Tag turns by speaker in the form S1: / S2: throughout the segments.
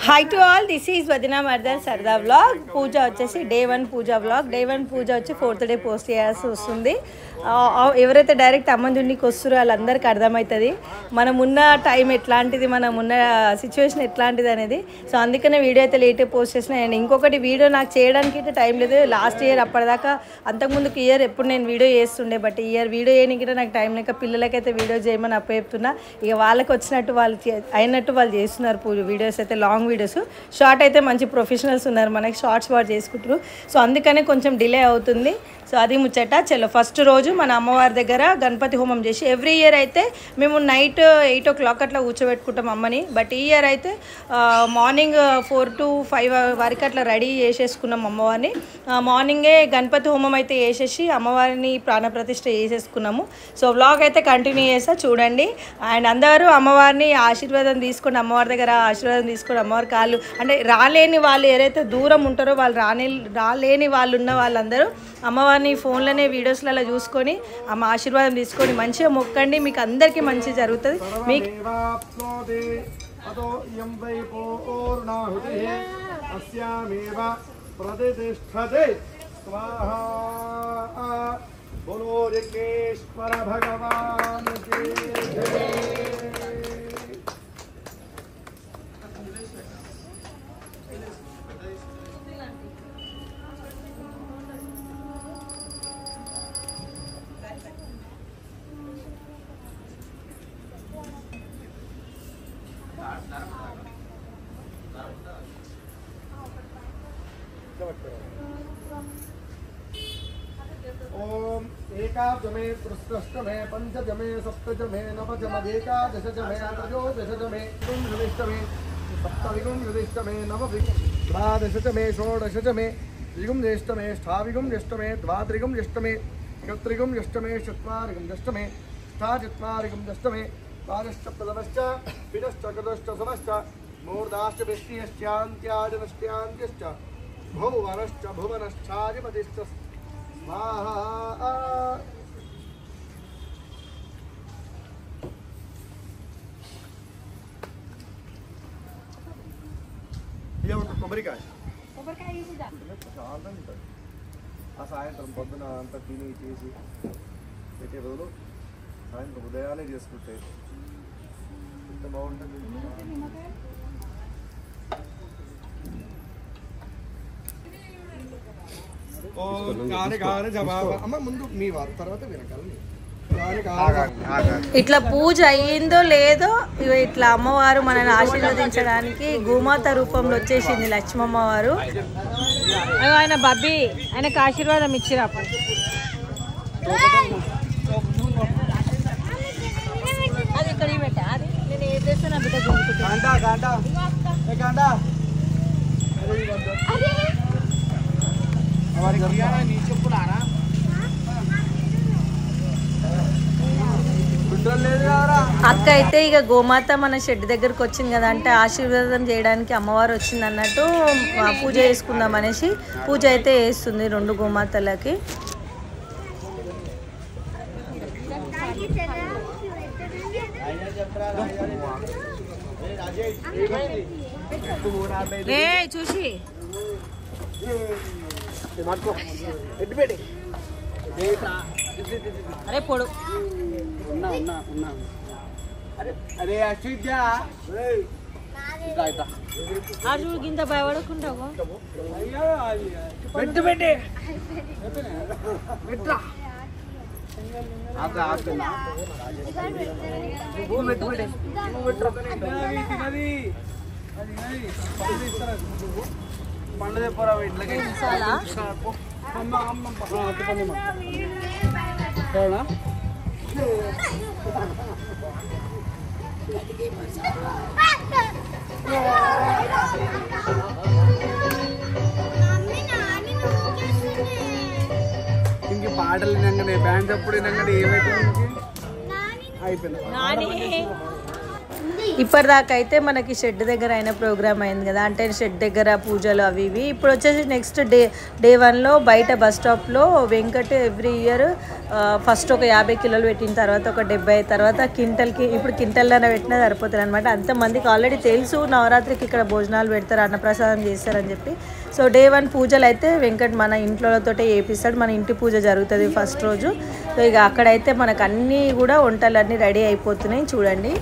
S1: Hi to all, this is వదినా మర్దన్ సరదా vlog. పూజ వచ్చేసి డే 1 పూజ వ్లాగ్. డే 1 పూజ వచ్చి 4th డే పోస్ట్ చేయాల్సి వస్తుంది. ఎవరైతే డైరెక్ట్ అమ్మంజునికి వస్తారో వాళ్ళందరికీ అర్థమవుతుంది మనం ఉన్న టైం ఎట్లాంటిది, మనం ఉన్న సిచ్యువేషన్ ఎట్లాంటిది అనేది. సో అందుకనే వీడియో అయితే లేటే పోస్ట్ చేసిన. అండ్ ఇంకొకటి, వీడియో నాకు చేయడానికి అయితే టైం లేదు. లాస్ట్ ఇయర్ అప్పటిదాకా అంతకుముందుకు ఇయర్ ఎప్పుడు నేను వీడియో చేస్తుండే, బట్ ఇయర్ వీడియో చేయడానికి నాకు టైం లేక పిల్లలకైతే వీడియో చేయమని అప్పచెప్తున్నా. ఇక వాళ్ళకి వచ్చినట్టు వాళ్ళు అయినట్టు వాళ్ళు చేస్తున్నారు పూజ వీడియోస్ అయితే. లాంగ్ వీడియోస్, షార్ట్ అయితే మంచి ప్రొఫెషనల్స్ ఉన్నారు, మనకి షార్ట్స్ వాడు చేసుకుంటారు. సో అందుకనే కొంచెం డిలే అవుతుంది. సో అది ముచ్చట. చలో, ఫస్ట్ రోజు మన అమ్మవారి దగ్గర గణపతి హోమం చేసి, ఎవ్రీ ఇయర్ అయితే మేము నైట్ 8 o'clock అట్లా కూర్చోబెట్టుకుంటాం అమ్మని. బట్ ఈ ఇయర్ అయితే మార్నింగ్ 4 to 5 వరకు అట్లా రెడీ చేసేసుకున్నాం అమ్మవారిని. మార్నింగే గణపతి హోమం అయితే వేసేసి అమ్మవారిని ప్రాణప్రతిష్ఠ చేసేసుకున్నాము. సో వ్లాగ్ అయితే కంటిన్యూ చేస్తా, చూడండి. అండ్ అందరూ అమ్మవారిని ఆశీర్వాదం తీసుకోండి, అమ్మవారి దగ్గర ఆశీర్వాదం తీసుకోండి. అమ్మవారి కాళ్ళు అంటే రాలేని వాళ్ళు ఎవరైతే దూరం ఉంటారో, వాళ్ళు రాలేని వాళ్ళు ఉన్న వాళ్ళందరూ అమ్మవారిని ఫోన్లోనే వీడియోస్లలో చూసుకొని అమ్మ ఆశీర్వాదం తీసుకొని మంచిగా మొక్కండి, మీకు అందరికీ మంచి జరుగుతుంది. మీకు
S2: ओम एकादशमे तृष्टमे पंचदशमे सप्तदशमे नवदशमे त्रयोदशमे विगुंधविष्टमे सप्तविगुंधविष्टमे नवद्वादशमे षोडशमे विगुंधेष्टमे ष्ठाविगुंधेष्टमे द्वात्रिगुंधेष्टमे एकत्रिगुंधेष्टमे चत्वारिगुंधेष्टमे ष्टाचत्वारिगुंधेष्टमे द्वादशसप्तदशश्च विदश्च चतुर्दश्च समश्च मूर्धाश्च विष्टियश्चान्त्याजनश्चान्त्यश्च भुवनश्च भुवनश्चाधिपतिश्च स्वाहा। ये కొబ్బరికాయ చాలా ఉంటుంది. ఆ సాయంత్రం పొద్దున అంతా తిని చేసి పెట్టే రోజులు సాయంత్రం ఉదయాన్నే చేసుకుంటే ఎంత బాగుంటుంది. అమ్మ ముందు మీ వారు, తర్వాత వినకాలి.
S1: ఇట్లా పూజ అయ్యిందో లేదో, ఇట్లా అమ్మవారు మనల్ని ఆశీర్వదించడానికి గోమాత రూపంలో వచ్చేసింది లక్ష్మమ్మ వారు. ఆయన బబ్బీ, ఆయనకు ఆశీర్వాదం ఇచ్చిరా. అది ఇక్కడ పెట్టా, అది నేను ఏం చేస్తాను బిడ్డ అక్క అయితే ఇక గోమాత మన షెడ్ దగ్గరకు వచ్చింది కదా, అంటే ఆశీర్వాదం చేయడానికి అమ్మవారు వచ్చింది అన్నట్టు పూజ చేసుకుందాం అనేసి పూజ అయితే చేస్తుంది 2 గోమాతలకి. చూసి అరే పొడు అర్జుడు గింత భయపడకుంటావు.
S2: పండుగ పోరా ఇంట్లోకి ఇంక పాటలు వినంగానే బ్యాండ్ అప్పుడు వినంగానే ఏమైతే అయిపోయింది.
S1: ఇప్పటిదాకా అయితే మనకి షెడ్ దగ్గర అయిన ప్రోగ్రామ్ అయింది కదా, అంటే షెడ్ దగ్గర పూజలు అవి ఇవి. ఇప్పుడు వచ్చేసి నెక్స్ట్ డే 1లో బయట బస్ స్టాప్లో వెంకట్ ఎవ్రీ ఇయర్ ఫస్ట్ ఒక 50 కిలోలు పెట్టిన తర్వాత ఒక 70, తర్వాత క్వింటల్కి, ఇప్పుడు క్వింటల్లోనే పెట్టినా సరిపోతుంది అనమాట. అంతమందికి ఆల్రెడీ తెలుసు నవరాత్రికి ఇక్కడ భోజనాలు పెడతారు, అన్నప్రసాదం చేస్తారని చెప్పి. సో డే 1 పూజలు అయితే వెంకట్ మన ఇంట్లోతోటే చేపిస్తాడు. మన ఇంటి పూజ జరుగుతుంది ఫస్ట్ రోజు. సో ఇక అక్కడైతే మనకు అన్నీ కూడా వంటలన్నీ రెడీ అయిపోతున్నాయి చూడండి.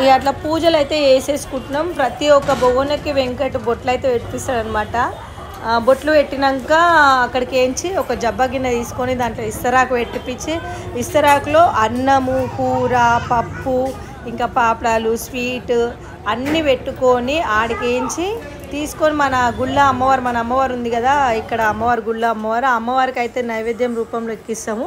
S1: ఇక అట్లా పూజలు అయితే వేసేసుకుంటున్నాం. ప్రతి ఒక్క బొగోనకి వెంకట్ బొట్లు అయితే పెట్టిస్తాడు అనమాట. బొట్లు పెట్టినాక అక్కడికి ఏంచి ఒక జబ్బా గిన్నె తీసుకొని దాంట్లో ఇస్తరాకు పెట్టిపించి, ఇస్తరాకులో అన్నము, కూర, పప్పు, ఇంకా పాపడాలు, స్వీట్ అన్నీ పెట్టుకొని ఆడికి ఏంచి తీసుకొని మన గుళ్ళ అమ్మవారు, మన అమ్మవారు ఉంది కదా ఇక్కడ అమ్మవారు, గుళ్ళ అమ్మవారు, ఆ అమ్మవారికి అయితే నైవేద్యం రూపంలో ఎక్కిస్తాము.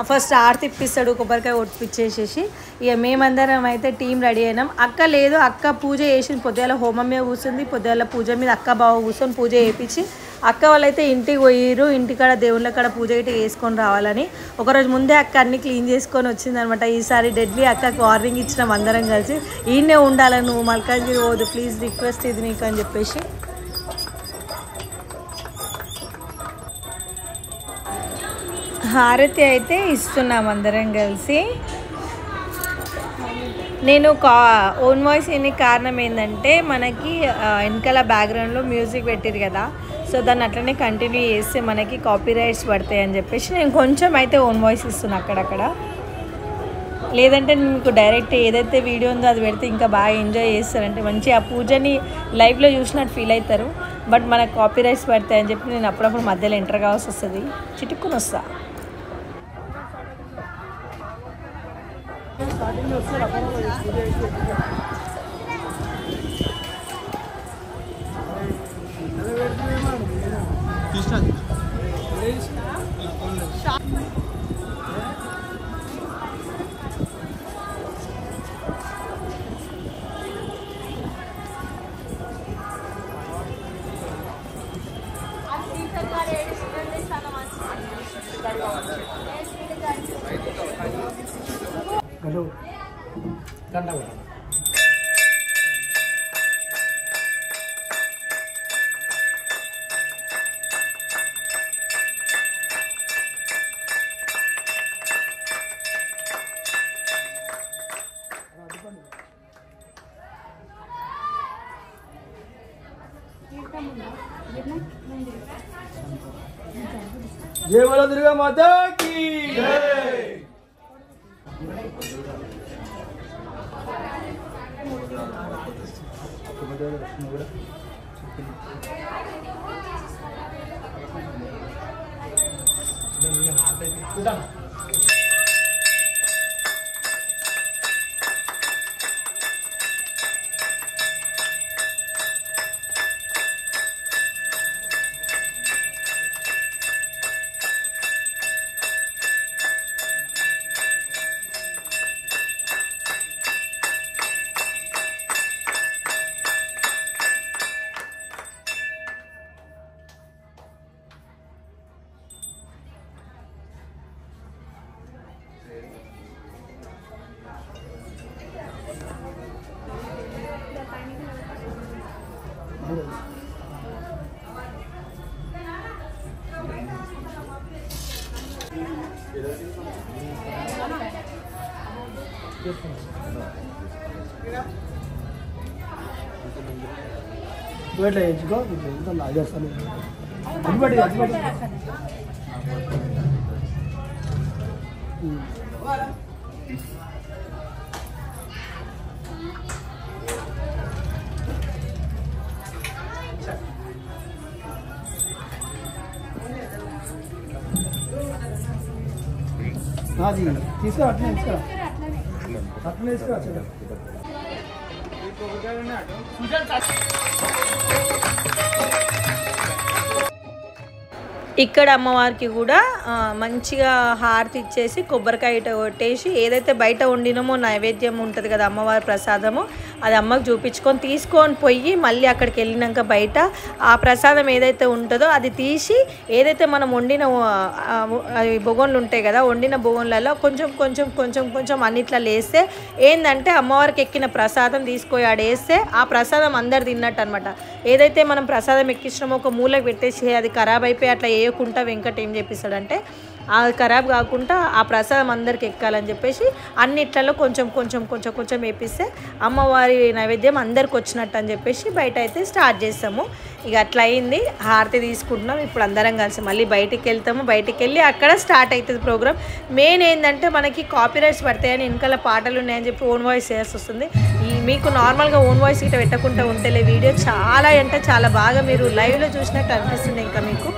S1: ఫస్ట్ ఆరతి ఇప్పిస్తాడు, కొబ్బరికాయ ఒట్టిపించేసేసి. ఇక మేమందరం అయితే టీం రెడీ అయినాం. అక్క లేదు, అక్క పూజ చేసింది, పొద్దుగాల హోమం మీద కూర్చుంది, పొద్దుగాల పూజ మీద అక్క బావ కూర్చొని పూజ చేయించి అక్క వాళ్ళైతే ఇంటికి పోయిర్రు. ఇంటికాడ దేవుళ్ళ కాడ పూజ గిట్ట చేసుకొని రావాలని ఒకరోజు ముందే అక్క అన్ని క్లీన్ చేసుకొని వచ్చింది అనమాట. ఈసారి డెడ్లీ అక్కకు వార్నింగ్ ఇచ్చినాం అందరం కలిసి, ఈయనే ఉండాలని, నువ్వు మల్కాజ్గిరి పోదు ప్లీజ్, రిక్వెస్ట్ ఇది నీకు అని చెప్పేసి. హారతి అయితే ఇస్తున్నాం అందరం కలిసి. నేను ఓన్ వాయిస్ అనే కారణం ఏంటంటే మనకి వెనకాల బ్యాక్గ్రౌండ్లో మ్యూజిక్ పెట్టిరు కదా, సో దాన్ని అట్లనే కంటిన్యూ చేస్తే మనకి కాపీ రైట్స్ పడతాయి అని చెప్పేసి నేను కొంచెం అయితే ఓన్ వాయిస్ ఇస్తున్నాను అక్కడక్కడ. లేదంటే మీకు డైరెక్ట్ ఏదైతే వీడియో ఉందో అది పెడితే ఇంకా బాగా ఎంజాయ్ చేస్తారంటే మంచి ఆ పూజని లైవ్లో చూసినట్టు ఫీల్ అవుతారు. బట్ మనకు కాపీ రైట్స్ పడతాయి అని చెప్పి నేను అప్పుడప్పుడు మధ్యలో ఎంటర్ కావాల్సి వస్తుంది, చిటుక్కుని వస్తా.
S2: जय बोलो दुर्गा माता की जय।
S3: ఇట్లా వేయించుకో, ఇట్లా లాగేస్తాను. అదిపడి అదిపడి అది తీసుకురా, అట్లనే తీసుకురా, అట్లనే తీసుకురా.
S1: ఇక్కడ అమ్మవారికి కూడా మంచిగా హారతి ఇచ్చేసి కొబ్బరికాయ కొట్టేసి ఏదైతే బయట వండినమో నైవేద్యం ఉంటుంది కదా అమ్మవారి ప్రసాదము, అది అమ్మకు చూపించుకొని తీసుకొని పోయి మళ్ళీ అక్కడికి వెళ్ళినాక బయట ఆ ప్రసాదం ఏదైతే ఉంటుందో అది తీసి ఏదైతే మనం వండిన బొగోన్లు ఉంటాయి కదా, వండిన బొగోన్లలో కొంచెం కొంచెం కొంచెం కొంచెం అన్నిట్లలో వేస్తే ఏంటంటే అమ్మవారికి ఎక్కిన ప్రసాదం తీసుకొని ఆడేస్తే ఆ ప్రసాదం అందరు తిన్నట్టు అనమాట. ఏదైతే మనం ప్రసాదం ఎక్కించినామో ఒక మూలకు పెట్టేసి అది ఖరాబ్ అయిపోయి అట్లా వేయకుండా వెంకట ఏం చెప్పిస్తాడంటే అది ఖరాబ్ కాకుండా ఆ ప్రసాదం అందరికి ఎక్కాలని చెప్పేసి అన్నిట్లలో కొంచెం కొంచెం కొంచెం కొంచెం వేపిస్తే అమ్మవారి నైవేద్యం అందరికి వచ్చినట్టు అని చెప్పేసి బయట అయితే స్టార్ట్ చేస్తాము. ఇక అట్లా అయింది, హారతి తీసుకుంటున్నాం. ఇప్పుడు అందరం కలిసి మళ్ళీ బయటికి వెళ్తాము. బయటికి వెళ్ళి అక్కడ స్టార్ట్ అవుతుంది ప్రోగ్రామ్. మెయిన్ ఏంటంటే మనకి కాపీరైట్స్ పడతాయని వెనకాల పాటలు ఉన్నాయని చెప్పి ఓన్ వాయిస్ చేయాల్సి వస్తుంది. మీకు నార్మల్గా ఓన్ వాయిస్ ఇట్లా పెట్టకుండా ఉంటేలే వీడియో చాలా అంటే చాలా బాగా మీరు లైవ్లో చూసినా కనిపిస్తుంది. ఇంకా మీకు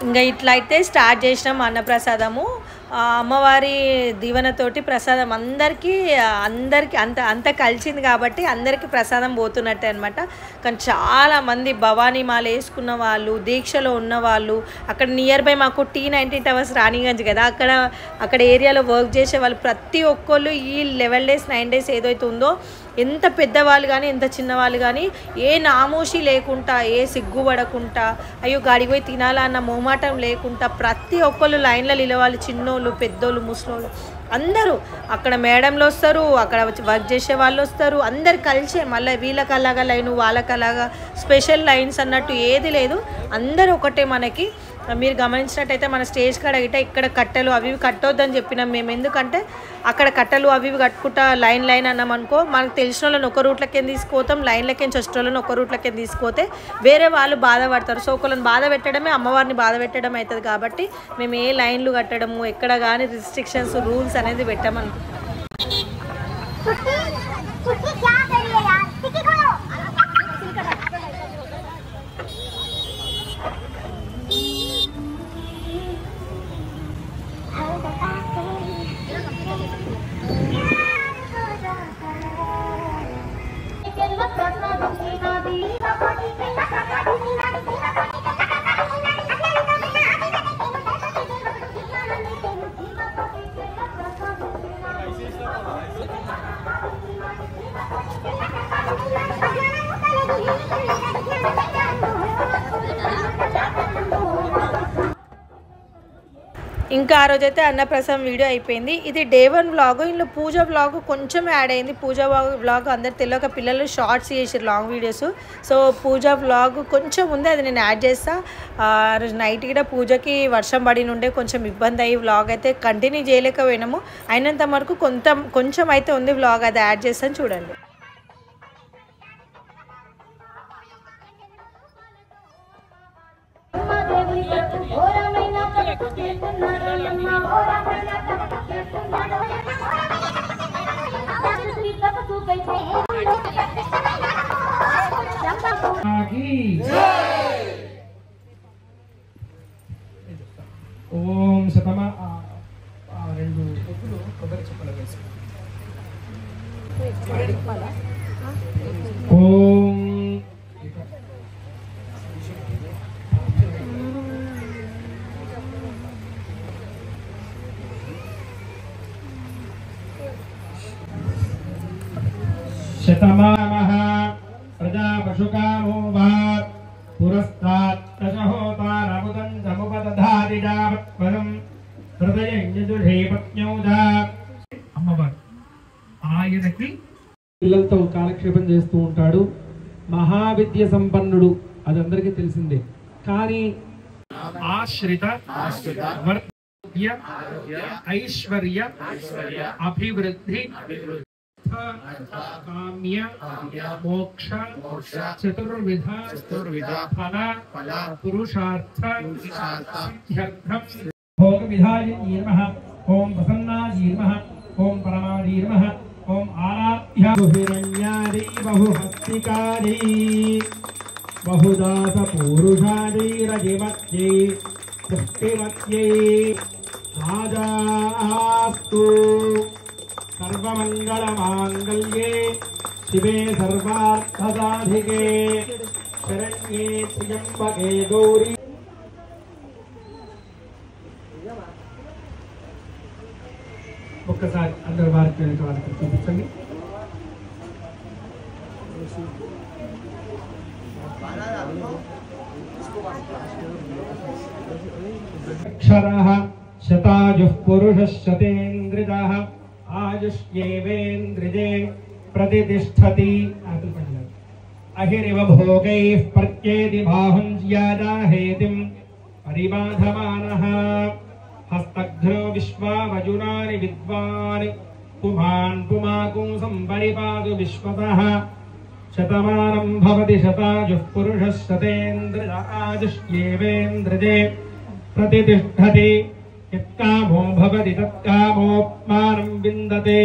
S1: ఇంకా ఇట్లా అయితే స్టార్ట్ చేసినాం అన్నప్రసాదము. అమ్మవారి దీవెనతోటి ప్రసాదం అందరికీ అంత కలిసింది కాబట్టి అందరికీ ప్రసాదం పోతున్నట్టే అనమాట. కానీ చాలామంది భవానీ మాల వేసుకున్న వాళ్ళు, దీక్షలో ఉన్నవాళ్ళు, అక్కడ నియర్ బై మాకు T19 టవర్స్ రాణిగంజ్ కదా, అక్కడ ఏరియాలో వర్క్ చేసే వాళ్ళు ప్రతి ఒక్కళ్ళు ఈ 11 days 9 days ఏదైతే ఉందో ఎంత పెద్దవాళ్ళు కానీ ఎంత చిన్నవాళ్ళు కానీ ఏ నామోషి లేకుండా, ఏ సిగ్గుపడకుండా, అయ్యో గాడికి పోయి తినాలా అన్న మొహమాటం లేకుండా ప్రతి ఒక్కళ్ళు లైన్లో నిలవాలి. చిన్నోళ్ళు, పెద్దోళ్ళు, ముసలోళ్ళు అందరూ అక్కడ మేడంలు వస్తారు, అక్కడ వర్క్ చేసే వాళ్ళు వస్తారు, అందరు కలిసే మళ్ళీ వీళ్ళకి అలాగా లైను వాళ్ళకి అలాగా స్పెషల్ లైన్స్ అన్నట్టు ఏది లేదు, అందరూ ఒకటే. మనకి మీరు గమనించినట్టయితే మన స్టేజ్ కాడ గిట్ట ఇక్కడ కట్టెలు అవి ఇవి కట్టొద్దని చెప్పినాం మేము. ఎందుకంటే అక్కడ కట్టెలు అవి ఇవి కట్టుకుంటా లైన్ అన్నాం అనుకో, మనకు తెలిసిన వాళ్ళని ఒక రూట్లకి తీసుకుపోతాం, లైన్లకి వచ్చే వాళ్ళని ఒక రూట్లకి తీసుకుపోతే వేరే వాళ్ళు బాధపడతారు. సో ఒకళ్ళని బాధ పెట్టడమే అమ్మవారిని బాధ పెట్టడం అవుతుంది. కాబట్టి మేము ఏ లైన్లు కట్టడము ఎక్కడ కానీ రిస్ట్రిక్షన్స్ రూల్స్ అనేది పెట్టామనుకుంటున్నాం. ఇంకా ఆ రోజైతే అన్నప్రసాదం వీడియో అయిపోయింది. ఇది Day 1 వ్లాగ్. ఇందులో పూజ వ్లాగ్ కొంచెం యాడ్ అయింది. పూజ వ్లాగ్ అందరు తెలియక పిల్లలు షార్ట్స్ చేసారు లాంగ్ వీడియోస్. సో పూజ వ్లాగ్ కొంచెం ఉంది, అది నేను యాడ్ చేస్తా. రోజు నైట్ కూడా పూజకి వర్షం పడి నుండే కొంచెం ఇబ్బంది అయ్యి వ్లాగ్ అయితే కంటిన్యూ చేయలేకపోయినాము. అయినంత వరకు కొంచెం అయితే ఉంది వ్లాగ్, అది యాడ్ చేస్తాను చూడండి.
S3: ఓం శతమ రెండు ఎగ్గులు కొబ్బరి చెప్పలు వేసి ఓం శతమామః ప్రజా పశుకామో వా పురస్తాత్ దశహోతారముదం సముపదధాతి జావత్పదం హృదయజ్ఞదుషే పత్న్యోదా. అమ్మవారు ఆయనకి పిల్లలతో కాలక్షేపం చేస్తూ ఉంటాడు. మహావిద్య సంపన్నుడు, అది అందరికీ తెలిసిందే. కానీ ఆశ్రిత ఐశ్వర్య అభివృద్ధి
S4: काम्य मोक्ष चतुर्विध फल पुरुषार्थ सिद्ध्यर्थम भोग विधायिनी नमः। ओम प्रसन्नायै नमः। ओम परमायै नमः। ओम आराध्य हिरण्यादि बहुहस्तिकारी बहुदास पूरुषादि रजिमत्यै पुष्टिमत्यै राजास्तु सर्वमंगलमांगल्ये शिवे सर्वार्थसाधिके शरण्ये त्र्यंबके गौरी। ఒక్కసారి అందరు వారికి వాళ్ళకి చూపించండి. అక్షరః శతాయుః పురుషः శతేంద్రియః ఆయుష్యేవేంద్రియే ప్రతితిష్ఠతి. అహిరివ భోగైః ప్రత్యేది బాహుంజ్యాదాహేతిం పరిబాధమానః హస్తఘ్నో విశ్వావజునాని విద్వాన్ పుమాన్ పుమాకుం సంపరిపాదు విశ్వతః శతమానం భవతి శతాయుః పురుషः శతేంద్రియ ఆయుష్యేవేంద్రియే प्रतिष्ठति यत्कामो भवति तत्कामोऽप्मानं विन्दते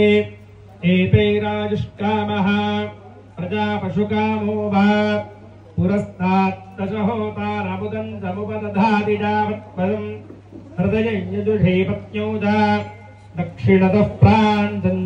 S4: एतैराजुष्कामः प्रजापशुकामो वा पुरस्तात् दशहोतारमुदं समुपदधाति यावत्पदं हृदये यजुषे पत्न्यौ च दक्षिणतः प्राञ्जन्